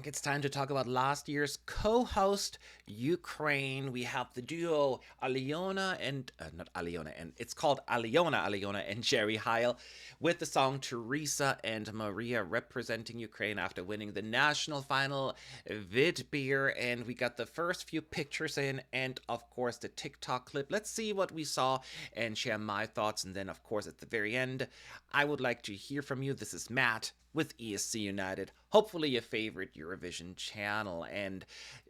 think it's time to talk about last year's co-host, Ukraine. We have the duo Alyona and not Alyona, and it's called Alyona and Jerry Heil, with the song Teresa and Maria representing Ukraine after winning the national final with beer. And we got the first few pictures in, and of course the TikTok clip. Let's see what we saw and share my thoughts. And then, of course, at the very end, I would like to hear from you. This is Matt with ESC United, hopefully your favorite Eurovision channel. And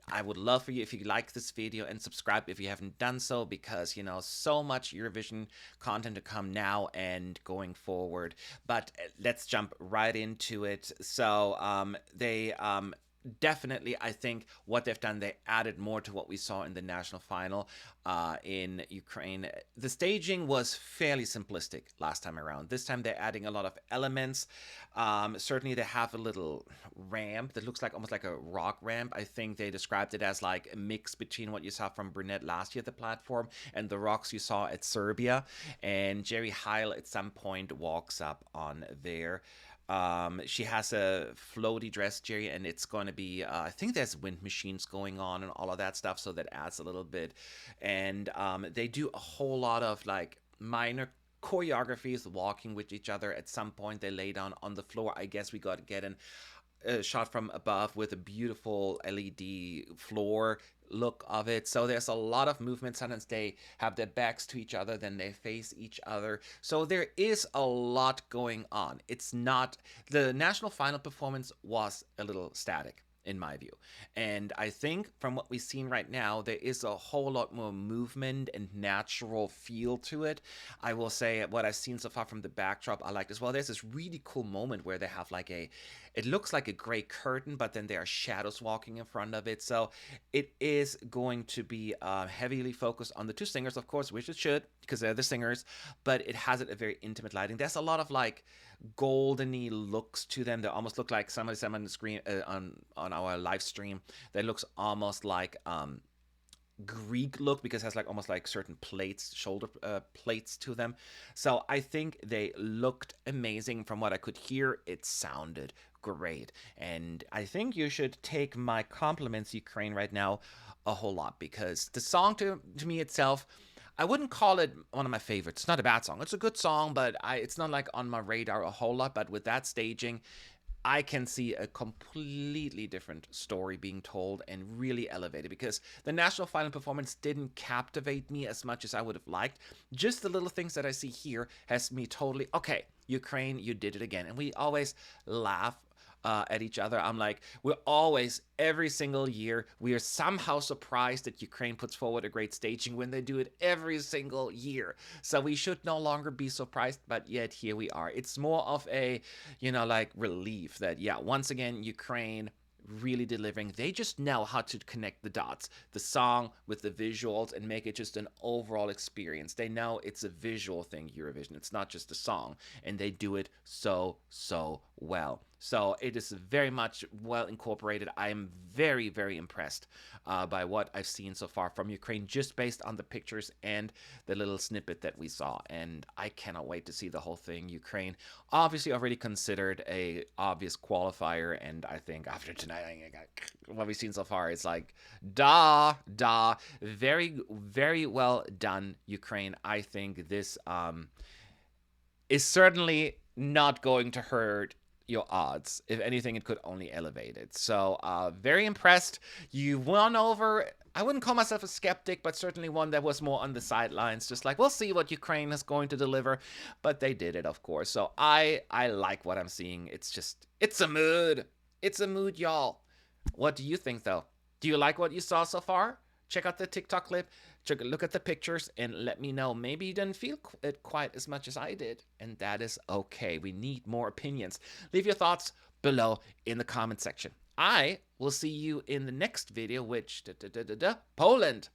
I would love for you if you like this video and subscribe if you haven't done so, because so much Eurovision content to come now and going forward. But let's jump right into it. So they definitely, I think what they've done, they added more to what we saw in the national final in Ukraine. The staging was fairly simplistic last time around. This time they're adding a lot of elements. Certainly they have a little ramp that looks like almost like a rock ramp. I think they described it as like a mix between what you saw from Brunette last year at the platform and the rocks you saw at Serbia. And Jerry Heil at some point walks up on there. She has a floaty dress, Jerry, and it's going to be, I think there's wind machines going on and all of that stuff, so that adds a little bit. And they do a whole lot of like minor choreographies, walking with each other. At some point, they lay down on the floor. I guess we got to get a shot from above with a beautiful LED floor look of it. So there's a lot of movement. Sometimes they have their backs to each other, then they face each other. So there is a lot going on. It's not, the national final performance was a little static in my view. And I think from what we've seen right now, there is a whole lot more movement and natural feel to it. I will say what I've seen so far from the backdrop, I like as well. There's this really cool moment where they have like it looks like a gray curtain, but then there are shadows walking in front of it. So it is going to be heavily focused on the two singers, of course, which it should, because they're the singers, but it has a very intimate lighting. There's a lot of like goldeny looks to them. They almost look like somebody said on the screen on our live stream. That looks almost like Greek look, because it has like almost like certain plates, shoulder plates to them. So I think they looked amazing. From what I could hear, it sounded great, and I think you should take my compliments, Ukraine, right now a whole lot, because the song to me itself, I wouldn't call it one of my favorites. It's not a bad song. It's a good song, but it's not like on my radar a whole lot. But with that staging, I can see a completely different story being told and really elevated, because the national final performance didn't captivate me as much as I would have liked. Just the little things that I see here has me totally, okay, Ukraine, you did it again. And we always laugh at each other. I'm like, we're always, every single year, we are somehow surprised that Ukraine puts forward a great staging when they do it every single year. So we should no longer be surprised, but yet here we are. It's more of a, like relief that, yeah, once again, Ukraine really delivering. They just know how to connect the dots, the song with the visuals, and make it just an overall experience. They know it's a visual thing, Eurovision. It's not just a song, and they do it so well. So it is very much well incorporated. I am very, very impressed by what I've seen so far from Ukraine, just based on the pictures and the little snippet that we saw. And I cannot wait to see the whole thing. Ukraine, obviously already considered a obvious qualifier, and I think after tonight, what we've seen so far is like, very, very well done, Ukraine. I think this is certainly not going to hurt your odds. If anything, it could only elevate it. So very impressed. You won over, I wouldn't call myself a skeptic, but certainly one that was more on the sidelines, just like, we'll see what Ukraine is going to deliver. But they did it, of course. So I like what I'm seeing. It's a mood. It's a mood, y'all. What do you think, though? Do you like what you saw so far? Check out the TikTok clip, look at the pictures, and let me know. Maybe you didn't feel it quite as much as I did, and that is okay. We need more opinions. Leave your thoughts below in the comment section. I will see you in the next video, which, Poland.